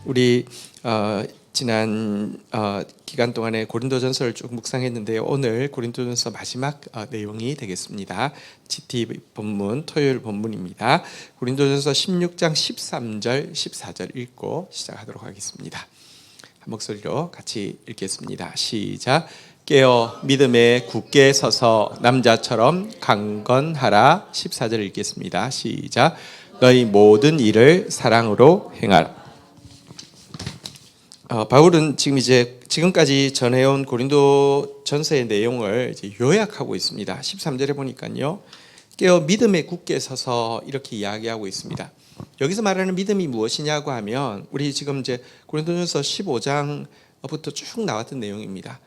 우리 지난 기간 동안에 고린도전서를 쭉 묵상했는데요. 오늘 고린도전서 마지막 내용이 되겠습니다. GT 본문, 토요일 본문입니다. 고린도전서 16장 13절, 14절 읽고 시작하도록 하겠습니다. 한 목소리로 같이 읽겠습니다. 시작. 깨어 믿음에 굳게 서서 남자처럼 강건하라. 14절 읽겠습니다. 시작. 너희 모든 일을 사랑으로 행하라. 바울은 지금까지 전해온 고린도 전서의 내용을 이제 요약하고 있습니다. 13절에 보니까요, 깨어 믿음에 굳게 서서 이렇게 이야기하고 있습니다. 여기서 말하는 믿음이 무엇이냐고 하면 우리 지금 이제 고린도전서 15장부터 쭉 나왔던 내용입니다.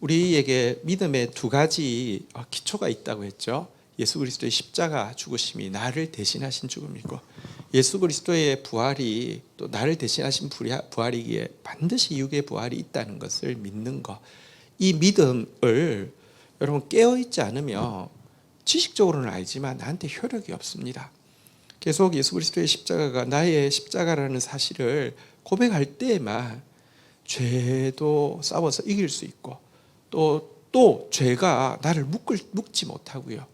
우리에게 믿음의 두 가지 기초가 있다고 했죠. 예수 그리스도의 십자가 죽으심이 나를 대신하신 죽음이고, 예수 그리스도의 부활이 또 나를 대신하신 부활이기에 반드시 육의 부활이 있다는 것을 믿는 것. 이 믿음을 여러분 깨어있지 않으면 지식적으로는 알지만 나한테 효력이 없습니다. 계속 예수 그리스도의 십자가가 나의 십자가라는 사실을 고백할 때에만 죄도 싸워서 이길 수 있고, 또 죄가 나를 묶지 못하고요.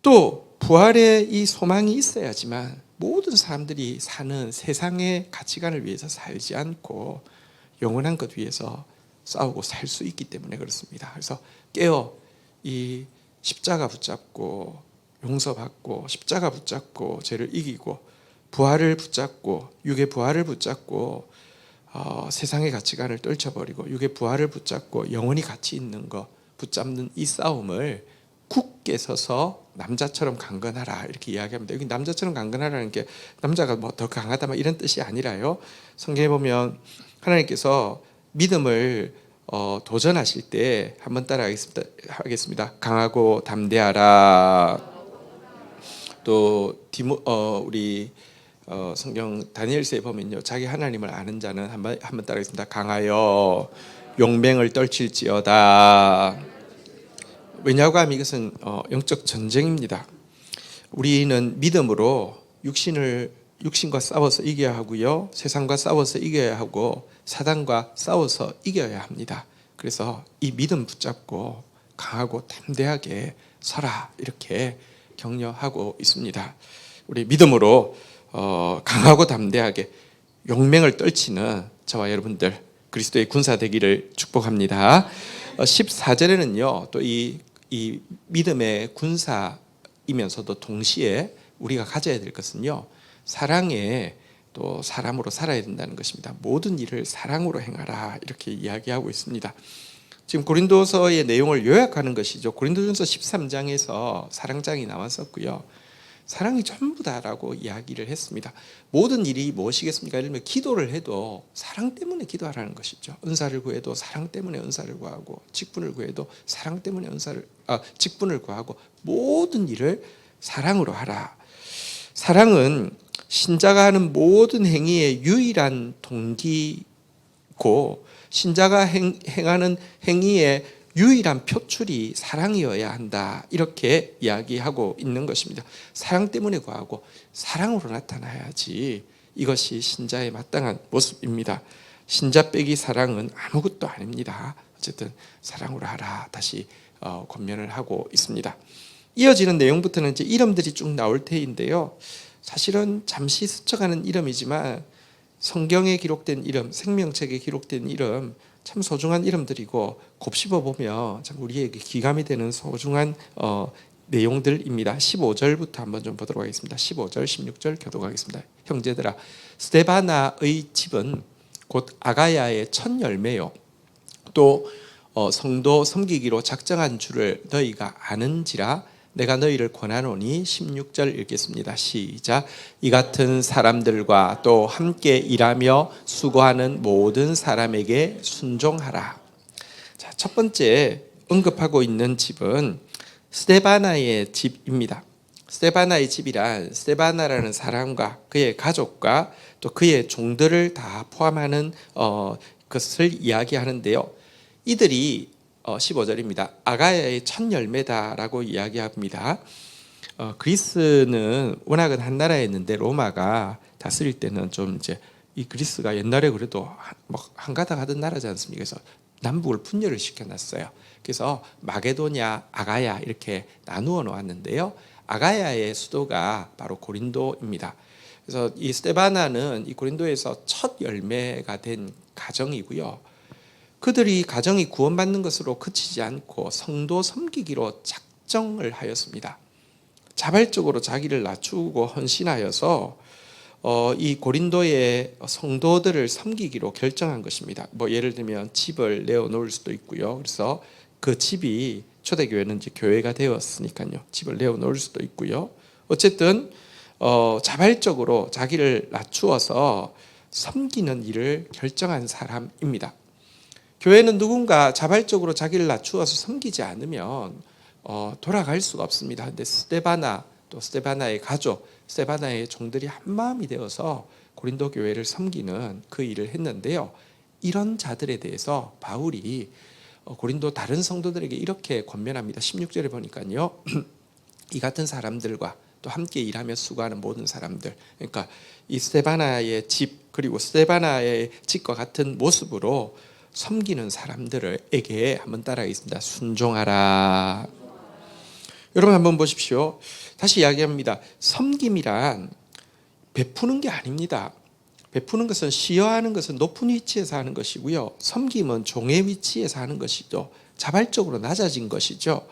또 부활의 이 소망이 있어야지만 모든 사람들이 사는 세상의 가치관을 위해서 살지 않고 영원한 것 위해서 싸우고 살 수 있기 때문에 그렇습니다. 그래서 깨어 이 십자가 붙잡고 용서받고, 십자가 붙잡고 죄를 이기고, 부활을 붙잡고 육의 부활을 붙잡고 세상의 가치관을 떨쳐버리고 육의 부활을 붙잡고 영원히 가치 있는 거 붙잡는 이 싸움을 굳게 서서 남자처럼 강건하라 이렇게 이야기합니다. 여기 남자처럼 강건하라는 게 남자가 뭐 더 강하다 막 이런 뜻이 아니라요. 성경에 보면 하나님께서 믿음을 도전하실 때 한번 따라하겠습니다. 강하고 담대하라. 또 우리 성경 다니엘서에 보면요, 자기 하나님을 아는 자는 한번 따라하겠습니다. 강하여 용맹을 떨칠지어다. 왜냐고 하면 이것은 영적 전쟁입니다. 우리는 믿음으로 육신과 싸워서 이겨야 하고요, 세상과 싸워서 이겨야 하고, 사단과 싸워서 이겨야 합니다. 그래서 이 믿음 붙잡고 강하고 담대하게 서라 이렇게 격려하고 있습니다. 우리 믿음으로 강하고 담대하게 용맹을 떨치는 저와 여러분들 그리스도의 군사 되기를 축복합니다. 14절에는요, 또 이 믿음의 군사이면서도 동시에 우리가 가져야 될 것은요, 사랑에 또 사람으로 살아야 된다는 것입니다. 모든 일을 사랑으로 행하라 이렇게 이야기하고 있습니다. 지금 고린도서의 내용을 요약하는 것이죠. 고린도전서 13장에서 사랑장이 나왔었고요, 사랑이 전부다라고 이야기를 했습니다. 모든 일이 무엇이겠습니까? 예를 들면 기도를 해도 사랑 때문에 기도하라는 것이죠. 은사를 구해도 사랑 때문에 은사를 구하고, 직분을 구해도 사랑 때문에 직분을 구하고, 모든 일을 사랑으로 하라. 사랑은 신자가 하는 모든 행위의 유일한 동기고, 신자가 행하는 행위의 유일한 표출이 사랑이어야 한다 이렇게 이야기하고 있는 것입니다. 사랑 때문에 구하고 사랑으로 나타나야지 이것이 신자의 마땅한 모습입니다. 신자 빼기 사랑은 아무것도 아닙니다. 어쨌든 사랑으로 하라 다시 권면을 하고 있습니다. 이어지는 내용부터는 이제 이름들이 쭉 나올 테인데요, 사실은 잠시 스쳐가는 이름이지만 성경에 기록된 이름, 생명책에 기록된 이름 참 소중한 이름들이고, 곱씹어 보면 참 우리에게 기감이 되는 소중한 내용들입니다. 15절부터 한번 좀 보도록 하겠습니다. 15절, 16절 교독하겠습니다. 형제들아, 스데바나의 집은 곧 아가야의 첫 열매요, 또 성도 섬기기로 작정한 줄을 너희가 아는지라 내가 너희를 권하노니. 16절 읽겠습니다. 시작. 이 같은 사람들과 또 함께 일하며 수고하는 모든 사람에게 순종하라. 자, 첫 번째 언급하고 있는 집은 스데바나의 집입니다. 스데바나의 집이란 스데바나라는 사람과 그의 가족과 또 그의 종들을 다 포함하는 것을 이야기하는데요, 이들이 15절입니다. 아가야의 첫 열매다라고 이야기합니다. 그리스는 워낙은 한 나라였는데 로마가 다스릴 때는 좀 이제 이 그리스가 옛날에 그래도 뭐 한가닥 하던 나라지 않습니까? 그래서 남북을 분열을 시켜놨어요. 그래서 마게도냐, 아가야 이렇게 나누어 놓았는데요. 아가야의 수도가 바로 고린도입니다. 그래서 이 스데바나는 이 고린도에서 첫 열매가 된 가정이고요. 그들이 가정이 구원받는 것으로 그치지 않고 성도 섬기기로 작정을 하였습니다. 자발적으로 자기를 낮추고 헌신하여서 이 고린도의 성도들을 섬기기로 결정한 것입니다. 뭐 예를 들면 집을 내어놓을 수도 있고요. 그래서 그 집이 초대교회는 이제 교회가 되었으니까요. 집을 내어놓을 수도 있고요. 어쨌든 자발적으로 자기를 낮추어서 섬기는 일을 결정한 사람입니다. 교회는 누군가 자발적으로 자기를 낮추어서 섬기지 않으면 돌아갈 수가 없습니다. 근데 스데바나 또 스데바나의 가족, 스데바나의 종들이 한 마음이 되어서 고린도 교회를 섬기는 그 일을 했는데요. 이런 자들에 대해서 바울이 고린도 다른 성도들에게 이렇게 권면합니다. 16절에 보니까요. 이 같은 사람들과 또 함께 일하며 수고하는 모든 사람들, 그러니까 이 스데바나의 집 그리고 스데바나의 집과 같은 모습으로 섬기는 사람들에게 한번 따라하겠습니다. 순종하라. 여러분 한번 보십시오. 다시 이야기합니다. 섬김이란 베푸는 게 아닙니다. 베푸는 것은 시여하는 것은 높은 위치에서 하는 것이고요. 섬김은 종의 위치에서 하는 것이죠. 자발적으로 낮아진 것이죠.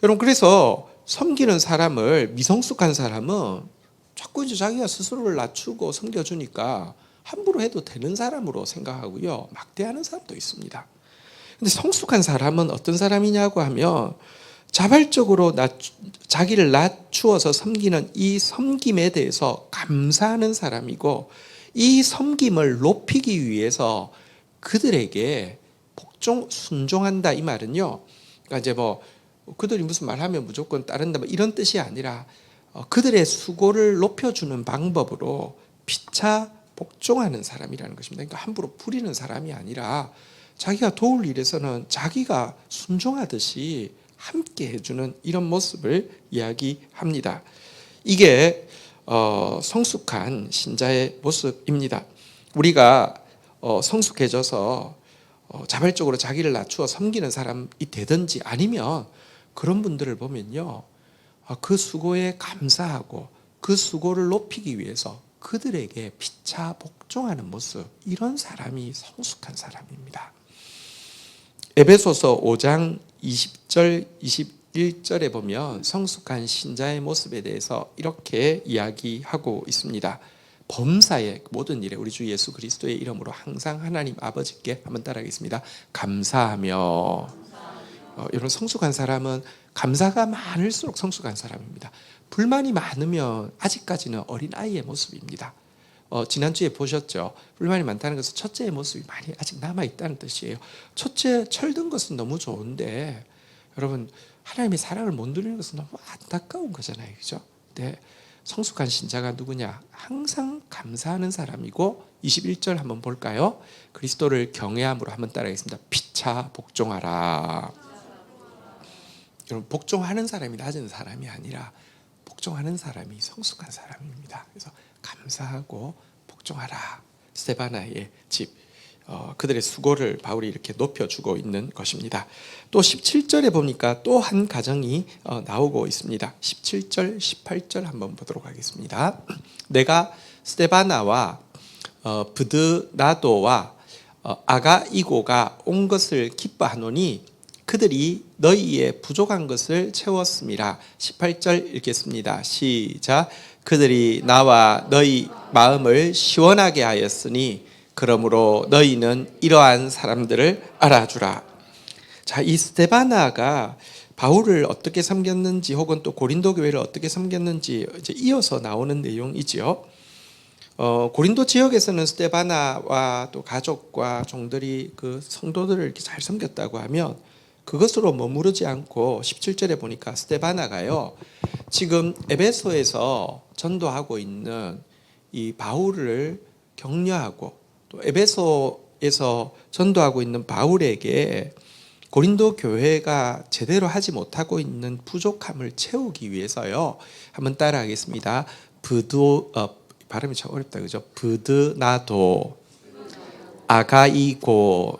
여러분 그래서 섬기는 사람을 미성숙한 사람은 자꾸 이제 자기가 스스로를 낮추고 섬겨주니까 함부로 해도 되는 사람으로 생각하고요. 막대하는 사람도 있습니다. 근데 성숙한 사람은 어떤 사람이냐고 하면 자발적으로 자기를 낮추어서 섬기는 이 섬김에 대해서 감사하는 사람이고 이 섬김을 높이기 위해서 그들에게 순종한다 이 말은요. 그러니까 이제 뭐 그들이 무슨 말하면 무조건 따른다 뭐 이런 뜻이 아니라 그들의 수고를 높여주는 방법으로 피차 복종하는 사람이라는 것입니다. 그러니까 함부로 부리는 사람이 아니라 자기가 도울 일에서는 자기가 순종하듯이 함께 해주는 이런 모습을 이야기합니다. 이게 성숙한 신자의 모습입니다. 우리가 성숙해져서 자발적으로 자기를 낮추어 섬기는 사람이 되든지 아니면 그런 분들을 보면요. 그 수고에 감사하고 그 수고를 높이기 위해서 그들에게 피차 복종하는 모습, 이런 사람이 성숙한 사람입니다. 에베소서 5장 20절 21절에 보면 성숙한 신자의 모습에 대해서 이렇게 이야기하고 있습니다. 범사의 모든 일에 우리 주 예수 그리스도의 이름으로 항상 하나님 아버지께 한번 따라하겠습니다. 감사하며. 이런 성숙한 사람은 감사가 많을수록 성숙한 사람입니다. 불만이 많으면 아직까지는 어린아이의 모습입니다. 지난주에 보셨죠? 불만이 많다는 것은 첫째의 모습이 많이 아직 남아있다는 뜻이에요. 첫째 철든 것은 너무 좋은데 여러분 하나님의 사랑을 못 누리는 것은 너무 안타까운 거잖아요. 그죠? 네. 성숙한 신자가 누구냐? 항상 감사하는 사람이고 21절 한번 볼까요? 그리스도를 경외함으로 한번 따라하겠습니다. 피차 복종하라. 여러분 복종하는 사람이 낮은 사람이 아니라 복종하는 사람이 성숙한 사람입니다. 그래서 감사하고 복종하라. 스데바나의 집 그들의 수고를 바울이 이렇게 높여주고 있는 것입니다. 또 17절에 보니까 또 한 가정이 나오고 있습니다. 17절 18절 한번 보도록 하겠습니다. 내가 스데바나와 브드나도와 아가이고가 온 것을 기뻐하노니 그들이 너희의 부족한 것을 채웠음이라. 18절 읽겠습니다. 시작. 그들이 나와 너희 마음을 시원하게 하였으니 그러므로 너희는 이러한 사람들을 알아주라. 자, 이 스데바나가 바울을 어떻게 섬겼는지 혹은 또 고린도 교회를 어떻게 섬겼는지 이제 이어서 나오는 내용이지요. 고린도 지역에서는 스데바나와 또 가족과 종들이 그 성도들을 이렇게 잘 섬겼다고 하면 그것으로 머무르지 않고 17절에 보니까 스데바나가요. 지금 에베소에서 전도하고 있는 이 바울을 격려하고 또 에베소에서 전도하고 있는 바울에게 고린도 교회가 제대로 하지 못하고 있는 부족함을 채우기 위해서요. 한번 따라하겠습니다. 발음이 참 어렵다, 그죠? 브드나도, 아가이고,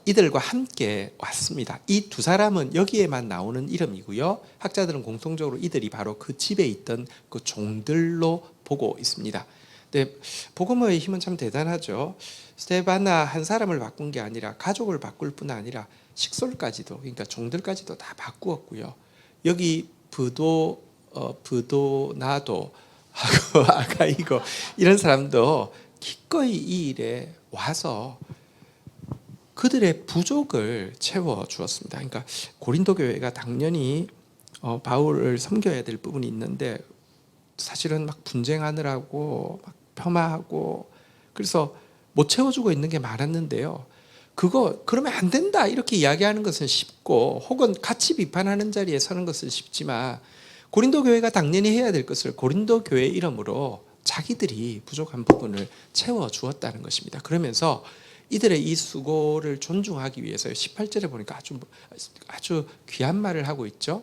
이들과 함께 왔습니다. 이 두 사람은 여기에만 나오는 이름이고요. 학자들은 공통적으로 이들이 바로 그 집에 있던 그 종들로 보고 있습니다. 근데 복음의 힘은 참 대단하죠. 스테바나 한 사람을 바꾼 게 아니라 가족을 바꿀 뿐 아니라 식솔까지도, 그러니까 종들까지도 다 바꾸었고요. 여기 브도나도 하고 아가이고 이런 사람도 기꺼이 이 일에 와서 그들의 부족을 채워 주었습니다. 그러니까 고린도 교회가 당연히 바울을 섬겨야 될 부분이 있는데 사실은 막 분쟁하느라고 막 폄하하고 그래서 못 채워주고 있는 게 많았는데요. 그러면 안 된다 이렇게 이야기하는 것은 쉽고 혹은 같이 비판하는 자리에 서는 것은 쉽지만 고린도 교회가 당연히 해야 될 것을 고린도 교회 이름으로 자기들이 부족한 부분을 채워 주었다는 것입니다. 그러면서 이들의 이 수고를 존중하기 위해서 18절에 보니까 아주 귀한 말을 하고 있죠.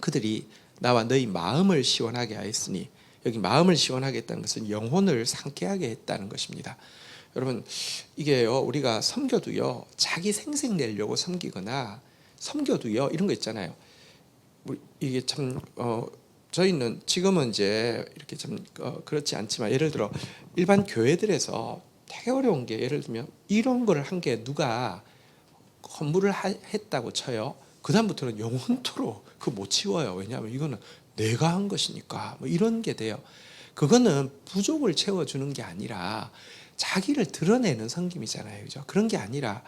그들이 나와 너희 마음을 시원하게 하였으니, 여기 마음을 시원하게 했다는 것은 영혼을 상쾌하게 했다는 것입니다. 여러분, 이게요, 우리가 섬겨도요, 자기 생색 내려고 섬기거나 섬겨도요, 이런 거 있잖아요. 이게 참 저희는 지금은 이제 이렇게 좀 그렇지 않지만, 예를 들어 일반 교회들에서 되게 어려운 게, 예를 들면 이런 걸 한 게 누가 헌물을 했다고 쳐요. 그 다음부터는 영원토록 그거 못 치워요. 왜냐하면 이거는 내가 한 것이니까. 뭐 이런 게 돼요. 그거는 부족을 채워주는 게 아니라 자기를 드러내는 섬김이잖아요, 그죠? 그런 게 아니라,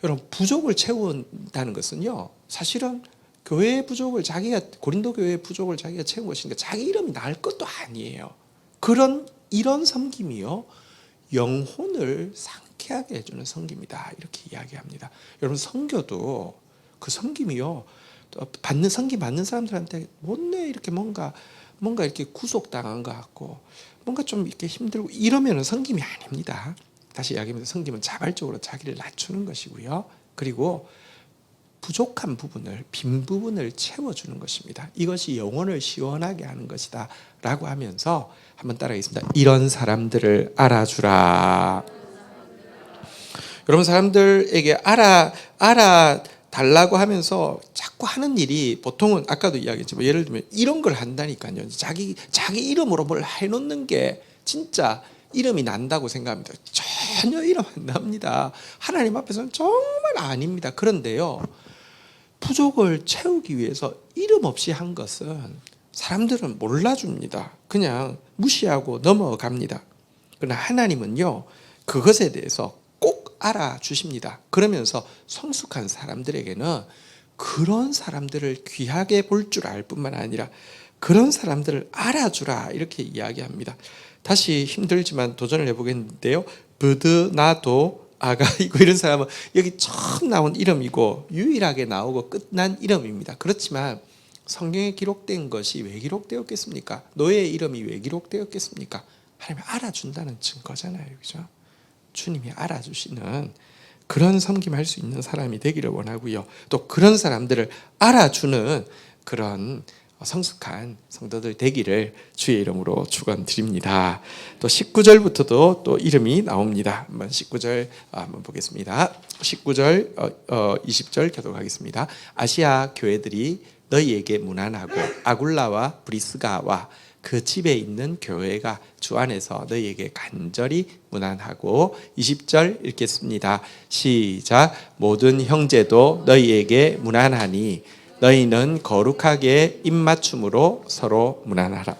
여러분, 부족을 채운다는 것은요, 사실은 교회의 부족을 고린도 교회의 부족을 자기가 채운 것이니까 자기 이름이 날 것도 아니에요. 이런 섬김이요, 영혼을 상쾌하게 해주는 섬김이다, 이렇게 이야기합니다. 여러분, 섬겨도 그 섬김이요, 섬김 받는 사람들한테 못내 이렇게 뭔가 이렇게 구속당한 것 같고 뭔가 좀 이렇게 힘들고 이러면은 섬김이 아닙니다. 다시 이야기합니다. 섬김은 자발적으로 자기를 낮추는 것이고요. 그리고 부족한 부분을, 빈 부분을 채워주는 것입니다. 이것이 영혼을 시원하게 하는 것이다 라고 하면서 한번 따라하겠습니다. 이런 사람들을 알아주라. 여러분, 사람들에게 알아달라고 하면서 자꾸 하는 일이, 보통은 아까도 이야기했지만 예를 들면 이런 걸 한다니까요. 자기 이름으로 뭘 해놓는 게 진짜 이름이 난다고 생각합니다. 전혀 이름 안 납니다. 하나님 앞에서는 정말 아닙니다. 그런데요, 부족을 채우기 위해서 이름 없이 한 것은 사람들은 몰라줍니다. 그냥 무시하고 넘어갑니다. 그러나 하나님은요, 그것에 대해서 꼭 알아주십니다. 그러면서 성숙한 사람들에게는 그런 사람들을 귀하게 볼 줄 알 뿐만 아니라 그런 사람들을 알아주라, 이렇게 이야기합니다. 다시 힘들지만 도전을 해보겠는데요. 브드나도, 아가이고 이런 사람은 여기 처음 나온 이름이고 유일하게 나오고 끝난 이름입니다. 그렇지만 성경에 기록된 것이 왜 기록되었겠습니까? 노예의 이름이 왜 기록되었겠습니까? 하나님이 알아준다는 증거잖아요, 그죠? 주님이 알아주시는 그런 섬김할 수 있는 사람이 되기를 원하고요. 또 그런 사람들을 알아주는 그런 성숙한 성도들 되기를 주의 이름으로 축원드립니다. 또 19절부터도 또 이름이 나옵니다. 한번 19절 한번 보겠습니다. 19절 20절 교독하겠습니다. 아시아 교회들이 너희에게 문안하고 아굴라와 브리스가와 그 집에 있는 교회가 주 안에서 너희에게 간절히 문안하고, 20절 읽겠습니다. 시작. 모든 형제도 너희에게 문안하니 너희는 거룩하게 입맞춤으로 서로 문안하라.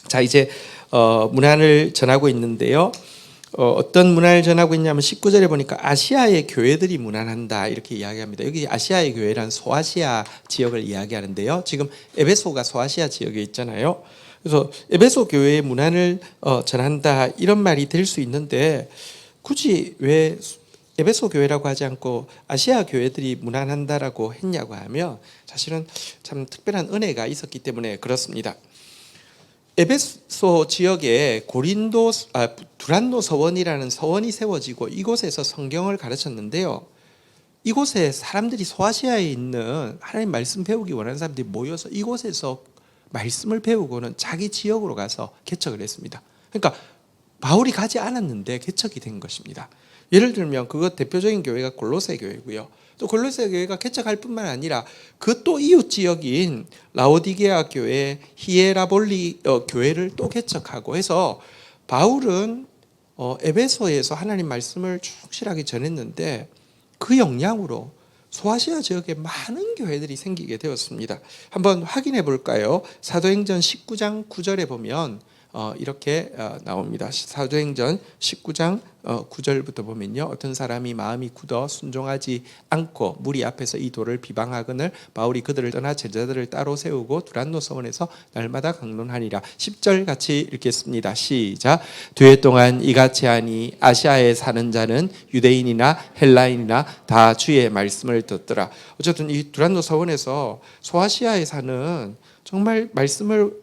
자, 이제 문안을 전하고 있는데요. 어떤 문안을 전하고 있냐면 19절에 보니까 아시아의 교회들이 문안한다, 이렇게 이야기합니다. 여기 아시아의 교회란 소아시아 지역을 이야기하는데요. 지금 에베소가 소아시아 지역에 있잖아요. 그래서 에베소 교회의 문안을 전한다, 이런 말이 될 수 있는데 굳이 왜 에베소 교회라고 하지 않고 아시아 교회들이 문안한다라고 했냐고 하면 사실은 참 특별한 은혜가 있었기 때문에 그렇습니다. 에베소 지역에 두란노 서원이라는 서원이 세워지고 이곳에서 성경을 가르쳤는데요. 이곳에 사람들이, 소아시아에 있는 하나님 말씀 배우기 원하는 사람들이 모여서 이곳에서 말씀을 배우고는 자기 지역으로 가서 개척을 했습니다. 그러니까 바울이 가지 않았는데 개척이 된 것입니다. 예를 들면 그것 대표적인 교회가 골로새 교회고요. 또 골로새 교회가 개척할 뿐만 아니라 그 또 이웃 지역인 라오디게아 교회, 히에라볼리 교회를 또 개척하고 해서 바울은 에베소에서 하나님 말씀을 충실하게 전했는데 그 영향으로 소아시아 지역에 많은 교회들이 생기게 되었습니다. 한번 확인해 볼까요? 사도행전 19장 9절에 보면 이렇게 나옵니다. 사도행전 19장 9절부터 보면요. 어떤 사람이 마음이 굳어 순종하지 않고 무리 앞에서 이 돌을 비방하거늘 바울이 그들을 떠나 제자들을 따로 세우고 두란노 서원에서 날마다 강론하니라. 10절 같이 읽겠습니다. 시작. 두해 동안 이같이 하니 아시아에 사는 자는 유대인이나 헬라인이나 다 주의 말씀을 듣더라. 어쨌든 이 두란노 서원에서 소아시아에 사는 정말 말씀을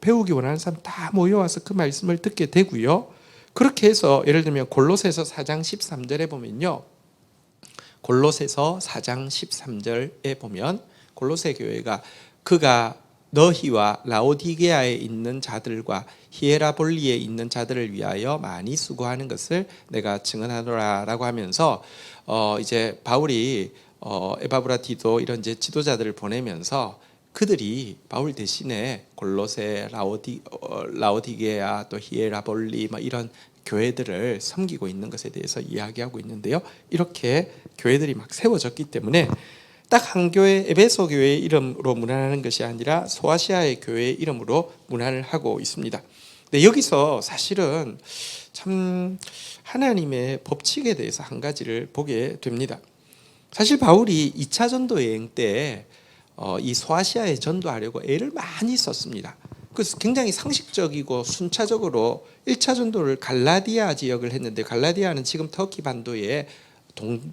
배우기 원하는 사람 다 모여와서 그 말씀을 듣게 되고요. 그렇게 해서 예를 들면 골로새서 4장 13절에 보면요. 골로새서 4장 13절에 보면 골로새 교회가 그가 너희와 라오디게아에 있는 자들과 히에라볼리에 있는 자들을 위하여 많이 수고하는 것을 내가 증언하노라라고 하면서 이제 바울이 에바브라디도 이런 이제 지도자들을 보내면서 그들이 바울 대신에 골로새, 라오디게아, 또 히에라볼리 이런 교회들을 섬기고 있는 것에 대해서 이야기하고 있는데요. 이렇게 교회들이 막 세워졌기 때문에 딱 한 교회, 에베소 교회의 이름으로 문안하는 것이 아니라 소아시아의 교회의 이름으로 문안을 하고 있습니다. 근데 여기서 사실은 참 하나님의 법칙에 대해서 한 가지를 보게 됩니다. 사실 바울이 2차 전도 여행 때 이 소아시아에 전도하려고 애를 많이 썼습니다. 그래서 굉장히 상식적이고 순차적으로 1차 전도를 갈라디아 지역을 했는데 갈라디아는 지금 터키 반도의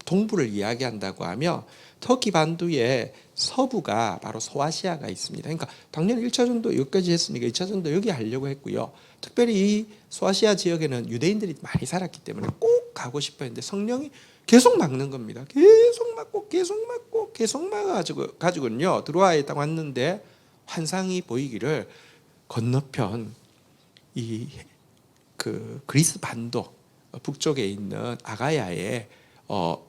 동부를 이야기한다고 하며 터키 반도의 서부가 바로 소아시아가 있습니다. 그러니까 당연히 1차 전도 여기까지 했으니까 2차 전도 여기 하려고 했고요. 특별히 이 소아시아 지역에는 유대인들이 많이 살았기 때문에 꼭 가고 싶어 했는데 성령이 계속 막는 겁니다. 계속 막아가지고는요. 드로아에 딱 왔는데 환상이 보이기를 건너편 그 그리스 반도 북쪽에 있는 아가야에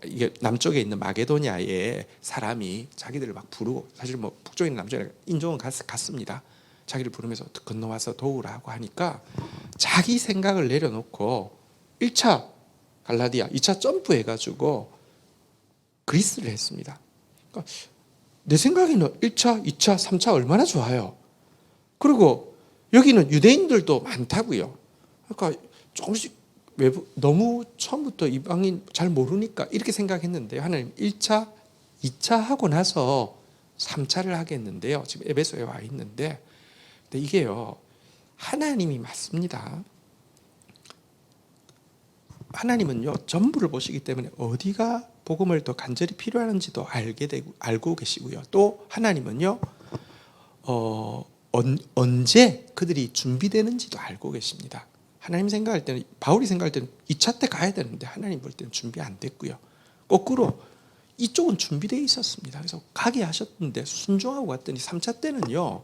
이게 남쪽에 있는 마게도니아의 사람이 자기들을 막 부르고 사실 뭐 북쪽에 있는 남쪽에 인종은 갔습니다. 자기를 부르면서 건너와서 도우라고 하니까 자기 생각을 내려놓고 1차 갈라디아 2차 점프해가지고 그리스를 했습니다. 그러니까 내 생각에는 1차, 2차, 3차 얼마나 좋아요. 그리고 여기는 유대인들도 많다고요. 그러니까 조금씩 너무 처음부터 이방인 잘 모르니까 이렇게 생각했는데요. 하나님 1차, 2차 하고 나서 3차를 하겠는데요. 지금 에베소에 와 있는데 근데 이게요. 하나님이 맞습니다. 하나님은요 전부를 보시기 때문에 어디가 복음을 더 간절히 필요하는지도 알고 계시고요. 또 하나님은요 언제 그들이 준비되는지도 알고 계십니다. 하나님 생각할 때는 바울이 생각할 때는 2차 때 가야 되는데 하나님 볼 때는 준비 안 됐고요. 거꾸로 이쪽은 준비되어 있었습니다. 그래서 가게 하셨는데 순종하고 갔더니 3차 때는요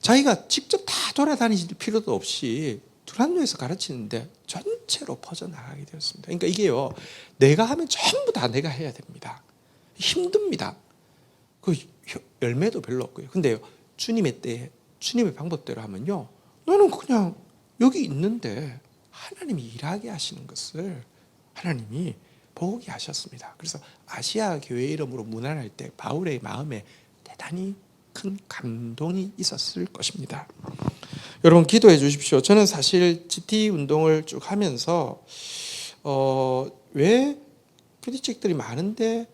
자기가 직접 다 돌아다니실 필요도 없이 두란노에서 가르치는데 전체로 퍼져나가게 되었습니다. 그러니까 이게요 내가 하면 전부 다 내가 해야 됩니다. 힘듭니다. 그 열매도 별로 없고요. 근데요 주님의 때에 주님의 방법대로 하면요 너는 그냥 여기 있는데 하나님이 일하게 하시는 것을 하나님이 보게 하셨습니다. 그래서 아시아 교회 이름으로 문안할 때 바울의 마음에 대단히 큰 감동이 있었을 것입니다. 여러분 기도해 주십시오. 저는 사실 GT 운동을 쭉 하면서 왜 PD책들이 많은데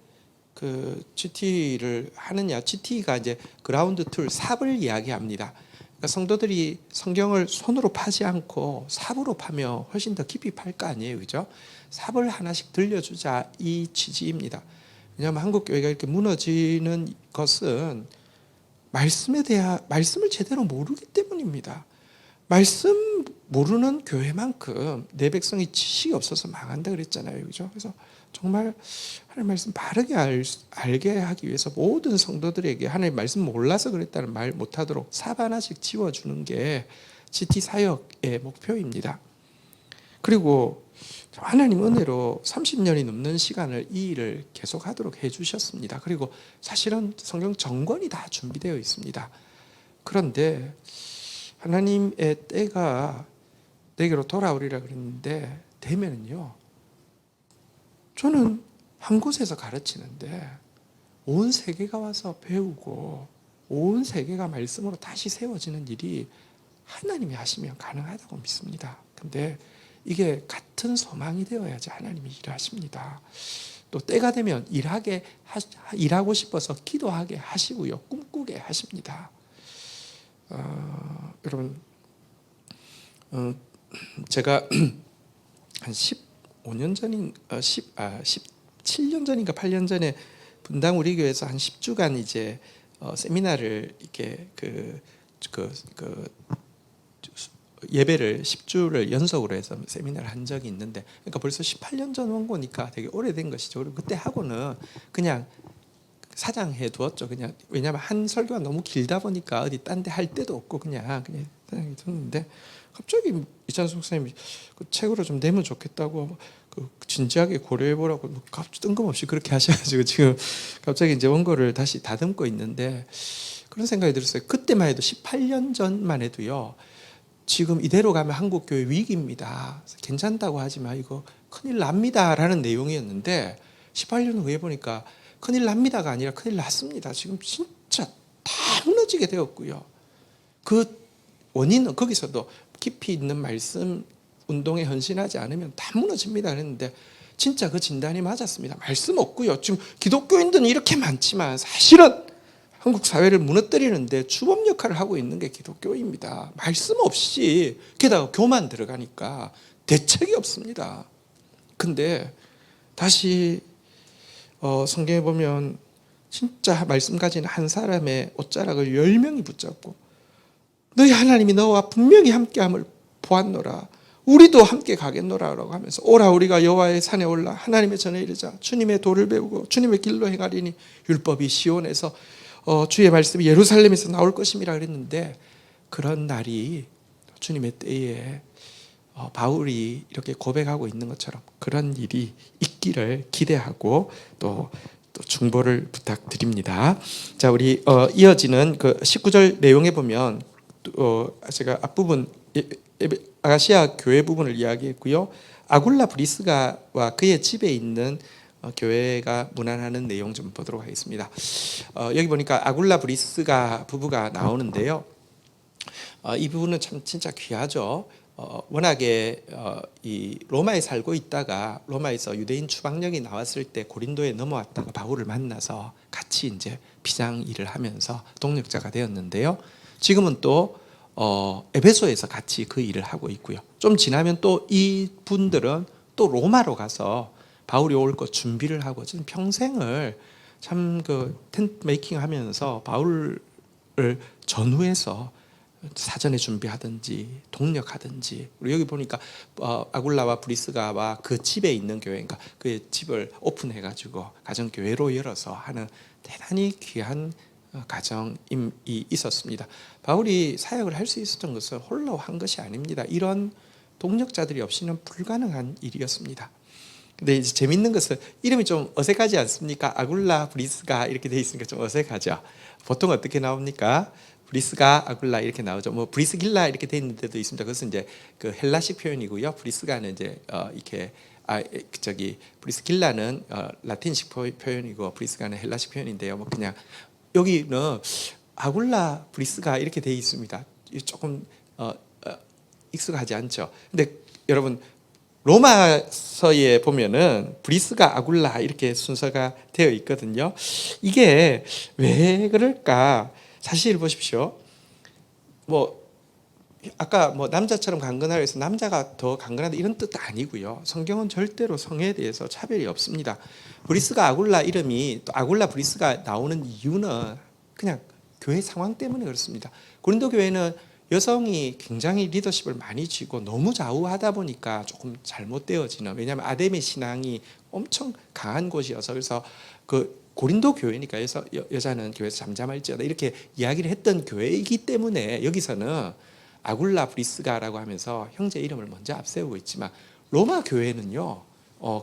그 GT를 하느냐? GT가 이제 그라운드 툴 삽을 이야기합니다. 그러니까 성도들이 성경을 손으로 파지 않고 삽으로 파면 훨씬 더 깊이 팔 거 아니에요, 그죠? 삽을 하나씩 들려주자 이 취지입니다. 왜냐하면 한국 교회가 이렇게 무너지는 것은 말씀을 제대로 모르기 때문입니다. 말씀 모르는 교회만큼 내 백성이 지식이 없어서 망한다 그랬잖아요. 그죠? 그래서 정말 하나님 말씀 바르게 알게 하기 위해서 모든 성도들에게 하나님 말씀 몰라서 그랬다는 말 못하도록 삽 하나씩 지워주는 게 GT 사역의 목표입니다. 그리고 하나님 은혜로 30년이 넘는 시간을 이 일을 계속하도록 해주셨습니다. 그리고 사실은 성경 정권이 다 준비되어 있습니다. 그런데 하나님의 때가 내게로 돌아오리라 그랬는데 되면은요, 저는 한 곳에서 가르치는데 온 세계가 와서 배우고 온 세계가 말씀으로 다시 세워지는 일이 하나님이 하시면 가능하다고 믿습니다. 근데 이게 같은 소망이 되어야지 하나님이 일하십니다. 또 때가 되면 일하고 싶어서 기도하게 하시고요, 꿈꾸게 하십니다. 여러분, 제가 한 15년 전인 17년 전인가 8년 전에 분당 우리 교회에서 한 10주간 이제 세미나를 이렇게 예배를 10주를 연속으로 해서 세미나를 한 적이 있는데, 그러니까 벌써 18년 전 원고니까 되게 오래된 것이죠. 그리고 그때 하고는 그냥 사장해 두었죠. 그냥 왜냐하면 한 설교가 너무 길다 보니까 어디 딴 데 할 데도 없고 그냥 사장해 뒀는데, 갑자기 이찬수 목사님이 그 책으로 좀 내면 좋겠다고 진지하게 고려해 보라고 갑자기 뜬금없이 그렇게 하셔가지고 지금 갑자기 이제 원고를 다시 다듬고 있는데, 그런 생각이 들었어요. 그때만 해도 18년 전만 해도요, 지금 이대로 가면 한국 교회 위기입니다, 괜찮다고 하지만 이거 큰일 납니다라는 내용이었는데 18년 후에 보니까 큰일 납니다가 아니라 큰일 났습니다. 지금 진짜 다 무너지게 되었고요. 그 원인은 거기서도 깊이 있는 말씀 운동에 헌신하지 않으면 다 무너집니다 그랬는데, 진짜 그 진단이 맞았습니다. 말씀 없고요. 지금 기독교인들은 이렇게 많지만 사실은 한국 사회를 무너뜨리는데 주범 역할을 하고 있는 게 기독교입니다. 말씀 없이, 게다가 교만 들어가니까 대책이 없습니다. 근데 다시 성경에 보면 진짜 말씀 가진 한 사람의 옷자락을 10명이 붙잡고 너희 하나님이 너와 분명히 함께함을 보았노라, 우리도 함께 가겠노라라고 하면서 오라 우리가 여호와의 산에 올라 하나님의 전에 이르자 주님의 도를 배우고 주님의 길로 행하리니 율법이 시온에서 주의 말씀이 예루살렘에서 나올 것임이라 그랬는데, 그런 날이 주님의 때에 바울이 이렇게 고백하고 있는 것처럼 그런 일이 있기를 기대하고 또 중보를 부탁드립니다. 자, 우리 이어지는 그 19절 내용에 보면 제가 앞부분 아시아 교회 부분을 이야기했고요, 아굴라 브리스가와 그의 집에 있는 교회가 문안하는 내용 좀 보도록 하겠습니다. 여기 보니까 아굴라 브리스가 부부가 나오는데요, 이 부분은 참 진짜 귀하죠. 워낙에 이 로마에 살고 있다가 로마에서 유대인 추방령이 나왔을 때 고린도에 넘어왔다가 바울을 만나서 같이 이제 비장 일을 하면서 동력자가 되었는데요. 지금은 또 에베소에서 같이 그 일을 하고 있고요. 좀 지나면 또 이 분들은 또 로마로 가서 바울이 올 것 준비를 하고 지금 평생을 참 그 텐트 메이킹 하면서 바울을 전후해서 사전에 준비하든지 동력하든지, 우리 여기 보니까 아굴라와 브리스가와 그 집에 있는 교회인가 그 집을 오픈해가지고 가정교회로 열어서 하는 대단히 귀한 가정이 있었습니다. 바울이 사역을 할 수 있었던 것은 홀로 한 것이 아닙니다. 이런 동력자들이 없이는 불가능한 일이었습니다. 근데 이제 재밌는 것은 이름이 좀 어색하지 않습니까? 아굴라 브리스가 이렇게 돼 있으니까 좀 어색하죠. 보통 어떻게 나옵니까? 브리스가 아굴라 이렇게 나오죠. 뭐 브리스길라 이렇게 돼 있는 데도 있습니다. 그것은 이제 그 헬라식 표현이고요. 브리스가는 이제 이렇게 브리스길라는 라틴식 표현이고 브리스가는 헬라식 표현인데요. 뭐 그냥 여기는 아굴라 브리스가 이렇게 돼 있습니다. 조금 익숙하지 않죠. 근데 여러분 로마서에 보면은 브리스가 아굴라 이렇게 순서가 되어 있거든요. 이게 왜 그럴까? 사실 보십시오. 뭐 아까 뭐 남자처럼 강건하라 해서 남자가 더 강건하다 이런 뜻도 아니고요. 성경은 절대로 성에 대해서 차별이 없습니다. 브리스가 아굴라 이름이 또 아굴라 브리스가 나오는 이유는 그냥 교회 상황 때문에 그렇습니다. 고린도 교회는 여성이 굉장히 리더십을 많이 쥐고 너무 좌우하다 보니까 조금 잘못되어지는, 왜냐하면 아담의 신앙이 엄청 강한 곳이어서, 그래서 그 고린도 교회니까 여자는 교회에서 잠잠할지어다 이렇게 이야기를 했던 교회이기 때문에 여기서는 아굴라 브리스가라고 하면서 형제 이름을 먼저 앞세우고 있지만, 로마 교회는요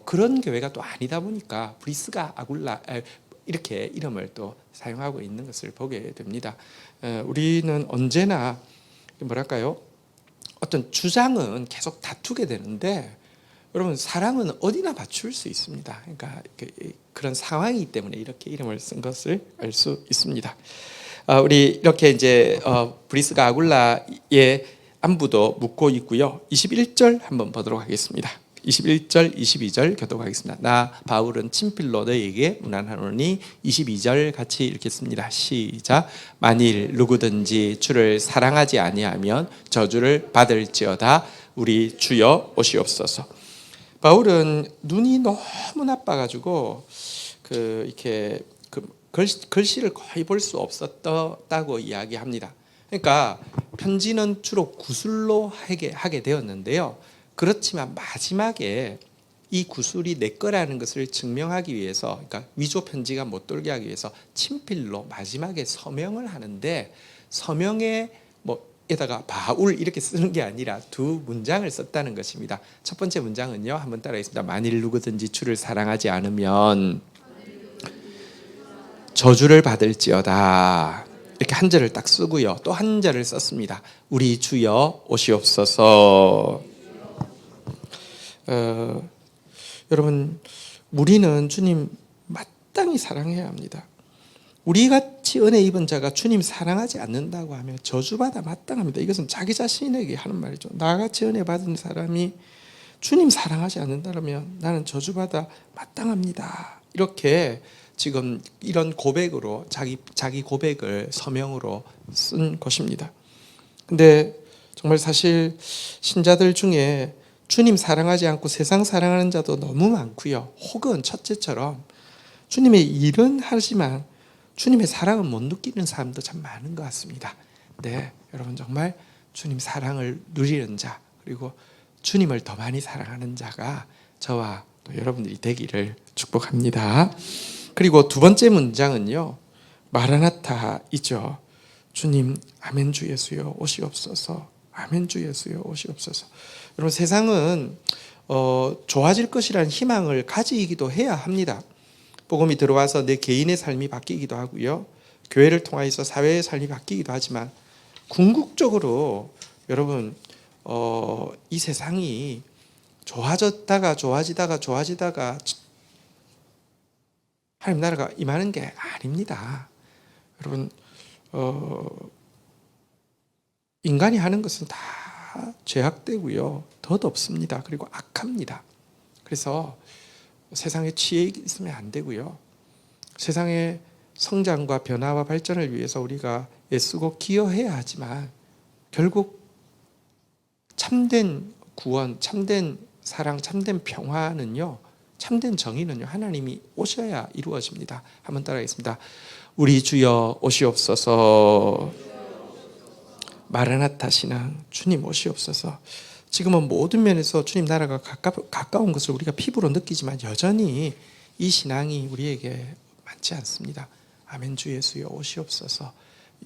그런 교회가 또 아니다 보니까 브리스가 아굴라 이렇게 이름을 또 사용하고 있는 것을 보게 됩니다. 우리는 언제나 뭐랄까요, 어떤 주장은 계속 다투게 되는데, 여러분 사랑은 어디나 맞출 수 있습니다. 그러니까 그런 상황이기 때문에 이렇게 이름을 쓴 것을 알 수 있습니다. 우리 이렇게 이제 브리스가 아굴라의 안부도 묻고 있고요. 21절 한번 보도록 하겠습니다. 21절, 22절 교독하겠습니다. 나 바울은 친필로 너에게 문안하노니, 22절 같이 읽겠습니다. 시작. 만일 누구든지 주를 사랑하지 아니하면 저주를 받을지어다. 우리 주여 오시옵소서. 바울은 눈이 너무 나빠가지고 이렇게 글씨를 거의 볼 수 없었다고 이야기합니다. 그러니까 편지는 주로 구술로 하게 되었는데요. 그렇지만 마지막에 이 구술이 내 거라는 것을 증명하기 위해서, 그러니까 위조 편지가 못 돌게 하기 위해서 친필로 마지막에 서명을 하는데, 서명에 에다가 바울 이렇게 쓰는 게 아니라 두 문장을 썼다는 것입니다. 첫 번째 문장은요, 한번 따라하겠습니다. 만일 누구든지 주를 사랑하지 않으면 저주를 받을지어다. 이렇게 한 절을 딱 쓰고요, 또 한 절을 썼습니다. 우리 주여 오시옵소서. 여러분, 우리는 주님 마땅히 사랑해야 합니다. 우리같이 은혜 입은 자가 주님 사랑하지 않는다고 하면 저주받아 마땅합니다. 이것은 자기 자신에게 하는 말이죠. 나같이 은혜 받은 사람이 주님 사랑하지 않는다면 나는 저주받아 마땅합니다. 이렇게 지금 이런 고백으로 자기 고백을 서명으로 쓴 것입니다. 근데 정말 사실 신자들 중에 주님 사랑하지 않고 세상 사랑하는 자도 너무 많고요. 혹은 첫째처럼 주님의 일은 하지만 주님의 사랑은 못 느끼는 사람도 참 많은 것 같습니다. 네, 여러분 정말 주님 사랑을 누리는 자, 그리고 주님을 더 많이 사랑하는 자가 저와 또 여러분들이 되기를 축복합니다. 그리고 두 번째 문장은요, 마라나타이죠. 주님, 아멘 주 예수여 오시옵소서. 아멘 주 예수여 오시옵소서. 여러분 세상은 좋아질 것이라는 희망을 가지기도 해야 합니다. 복음이 들어와서 내 개인의 삶이 바뀌기도 하고요, 교회를 통해서 사회의 삶이 바뀌기도 하지만, 궁극적으로 여러분 이 세상이 좋아지다가 하나님 나라가 임하는 게 아닙니다. 여러분 인간이 하는 것은 다 죄악되고요, 덧없습니다. 그리고 악합니다. 그래서 세상에 취해 있으면 안 되고요, 세상의 성장과 변화와 발전을 위해서 우리가 애쓰고 기여해야 하지만, 결국 참된 구원, 참된 사랑, 참된 평화는요, 참된 정의는요, 하나님이 오셔야 이루어집니다. 한번 따라하겠습니다. 우리 주여 오시옵소서. 마라나타 신앙, 주님 오시옵소서. 지금은 모든 면에서 주님 나라가 가까운 것을 우리가 피부로 느끼지만 여전히 이 신앙이 우리에게 많지 않습니다. 아멘 주 예수여 오시옵소서.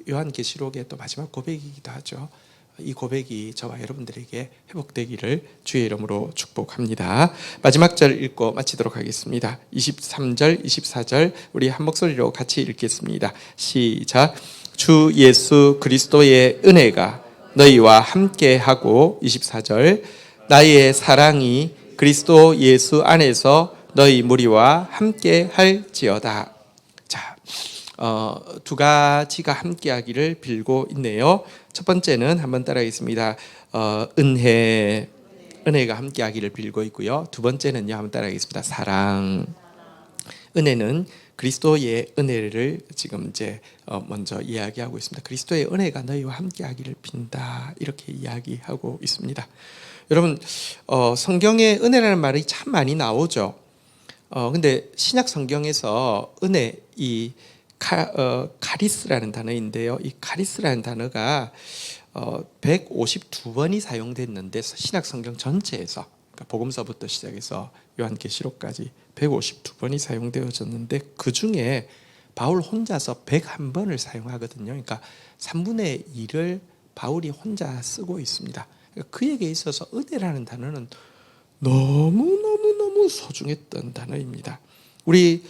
요한계시록의 또 마지막 고백이기도 하죠. 이 고백이 저와 여러분들에게 회복되기를 주의 이름으로 축복합니다. 마지막 절 읽고 마치도록 하겠습니다. 23절, 24절 우리 한 목소리로 같이 읽겠습니다. 시작. 주 예수 그리스도의 은혜가 너희와 함께하고, 24절 나의 사랑이 그리스도 예수 안에서 너희 무리와 함께할지어다. 자, 두 가지가 함께하기를 빌고 있네요. 첫 번째는 한번 따라하겠습니다. 은혜가 함께하기를 빌고 있고요. 두 번째는요, 한번 따라하겠습니다. 사랑. 은혜는 그리스도의 은혜를 지금 이제 먼저 이야기하고 있습니다. 그리스도의 은혜가 너희와 함께하기를 빈다, 이렇게 이야기하고 있습니다. 여러분 성경에 은혜라는 말이 참 많이 나오죠. 근데 신약 성경에서 은혜, 이 카리스라는 단어인데요. 이 카리스라는 단어가 152번이 사용됐는데 신약 성경 전체에서, 그러니까 복음서부터 시작해서 요한계시록까지 152번이 사용되어졌는데 그 중에 바울 혼자서 101번을 사용하거든요. 그러니까 3분의 1을 바울이 혼자 쓰고 있습니다. 그러니까 그에게 있어서 은혜라는 단어는 너무 소중했던 단어입니다. 우리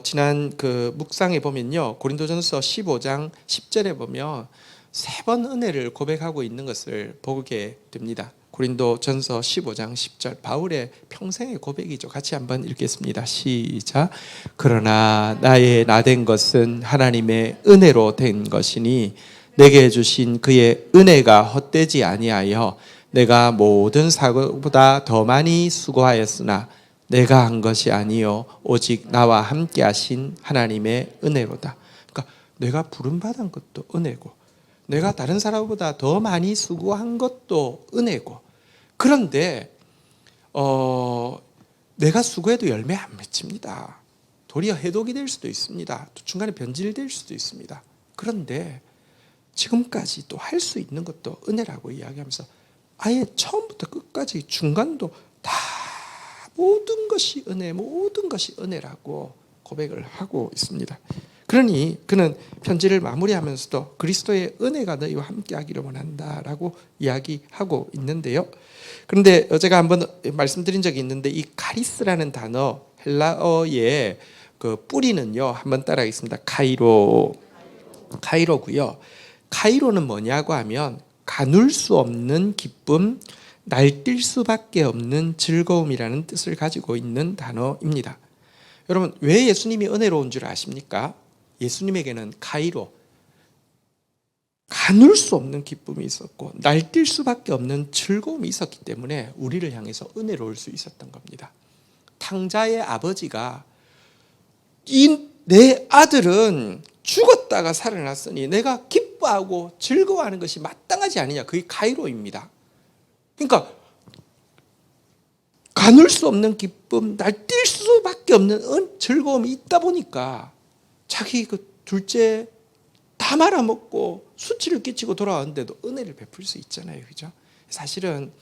지난 그 묵상에 보면요, 고린도전서 15장 10절에 보면 3번 은혜를 고백하고 있는 것을 보게 됩니다. 고린도전서 15장 10절, 바울의 평생의 고백이죠. 같이 한번 읽겠습니다. 시작. 그러나 나의 나된 것은 하나님의 은혜로 된 것이니 내게 주신 그의 은혜가 헛되지 아니하여 내가 모든 사고보다 더 많이 수고하였으나 내가 한 것이 아니요 오직 나와 함께 하신 하나님의 은혜로다. 그러니까 내가 부름받은 것도 은혜고, 내가 다른 사람보다 더 많이 수고한 것도 은혜고, 그런데 내가 수고해도 열매 안 맺힙니다. 도리어 해독이 될 수도 있습니다. 또 중간에 변질될 수도 있습니다. 그런데 지금까지 또 할 수 있는 것도 은혜라고 이야기하면서 아예 처음부터 끝까지 중간도 다 모든 것이 은혜, 모든 것이 은혜라고 고백을 하고 있습니다. 그러니 그는 편지를 마무리하면서도 그리스도의 은혜가 너희와 함께하기를 원한다라고 이야기하고 있는데요. 그런데 제가 한번 말씀드린 적이 있는데 이 카리스라는 단어, 헬라어의 그 뿌리는요, 한번 따라하겠습니다. 카이로고요. 카이로는 뭐냐고 하면 가눌 수 없는 기쁨, 날뛸 수밖에 없는 즐거움이라는 뜻을 가지고 있는 단어입니다. 여러분, 왜 예수님이 은혜로운 줄 아십니까? 예수님에게는 카이로, 가눌 수 없는 기쁨이 있었고 날뛸 수밖에 없는 즐거움이 있었기 때문에 우리를 향해서 은혜로울 수 있었던 겁니다. 탕자의 아버지가 내 아들은 죽었다가 살아났으니 내가 기뻐하고 즐거워하는 것이 마땅하지 않느냐, 그게 카이로입니다. 그러니까 가눌 수 없는 기쁨, 날뛸 수밖에 없는 즐거움이 있다 보니까 자기 그 둘째 다 말아먹고 수치를 끼치고 돌아왔는데도 은혜를 베풀 수 있잖아요, 그죠? 사실은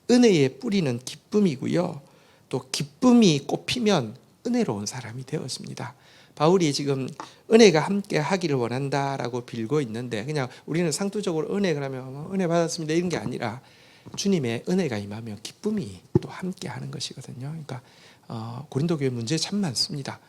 은혜의 뿌리는 기쁨이고요, 또 기쁨이 꽃피면 은혜로운 사람이 되었습니다. 바울이 지금 은혜가 함께 하기를 원한다라고 빌고 있는데, 그냥 우리는 상투적으로 은혜 그러면 은혜 받았습니다 이런 게 아니라 주님의 은혜가 임하면 기쁨이 또 함께 하는 것이거든요. 그러니까 고린도 교회 문제 참 많습니다.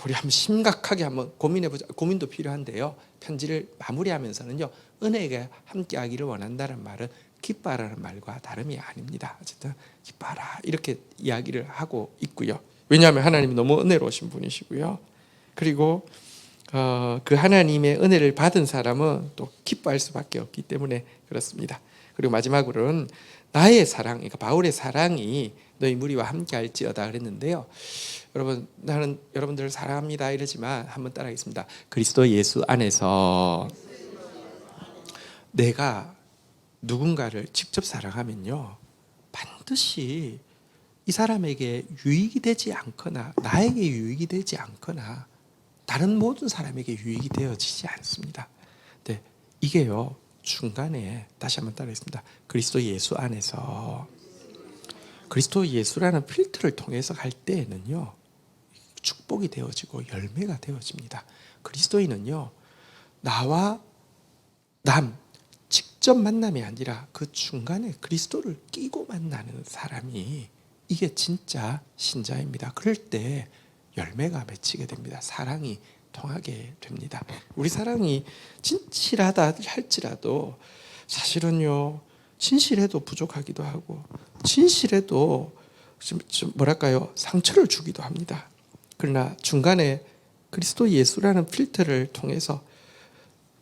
우리 한번 심각하게 한번 고민해보자. 고민도 필요한데요, 편지를 마무리하면서는요, 은혜가 함께 하기를 원한다는 말은 기뻐하라는 말과 다름이 아닙니다. 어쨌든 기뻐하라 이렇게 이야기를 하고 있고요. 왜냐하면 하나님이 너무 은혜로우신 분이시고요. 그리고 그 하나님의 은혜를 받은 사람은 또 기뻐할 수밖에 없기 때문에 그렇습니다. 그리고 마지막으로는 나의 사랑, 그러니까 바울의 사랑이 너희 무리와 함께 할지어다 그랬는데요. 여러분, 나는 여러분들을 사랑합니다 이러지만 한번 따라하겠습니다. 그리스도 예수 안에서 내가 누군가를 직접 사랑하면요, 반드시 이 사람에게 유익이 되지 않거나 나에게 유익이 되지 않거나 다른 모든 사람에게 유익이 되어지지 않습니다. 근데 이게요, 중간에 다시 한번 따라하겠습니다. 그리스도 예수 안에서, 그리스도 예수라는 필터를 통해서 갈 때에는요, 축복이 되어지고 열매가 되어집니다. 그리스도인은요, 나와 남 직접 만남이 아니라 그 중간에 그리스도를 끼고 만나는 사람이, 이게 진짜 신자입니다. 그럴 때 열매가 맺히게 됩니다. 사랑이 통하게 됩니다. 우리 사랑이 진실하다 할지라도 사실은요, 진실해도 부족하기도 하고 진실해도 좀 뭐랄까요, 상처를 주기도 합니다. 그러나 중간에 그리스도 예수라는 필터를 통해서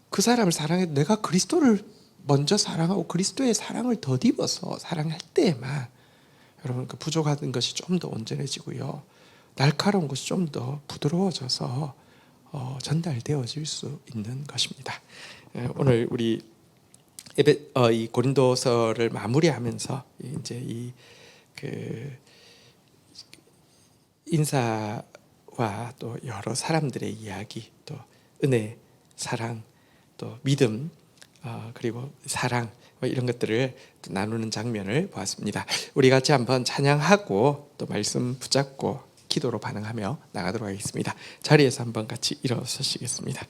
그 사람을 사랑해도 내가 그리스도를 먼저 사랑하고 그리스도의 사랑을 덧입어서 사랑할 때에만 여러분 그 부족한 것이 좀 더 온전해지고요, 날카로운 것이 좀 더 부드러워져서 전달되어질 수 있는 것입니다. 오늘 우리 이 고린도서를 마무리하면서 이제 이 그 인사와 또 여러 사람들의 이야기, 또 은혜, 사랑, 또 믿음, 그리고 사랑 이런 것들을 또 나누는 장면을 보았습니다. 우리 같이 한번 찬양하고 또 말씀 붙잡고 기도로 반응하며 나가도록 하겠습니다. 자리에서 한번 같이 일어서시겠습니다.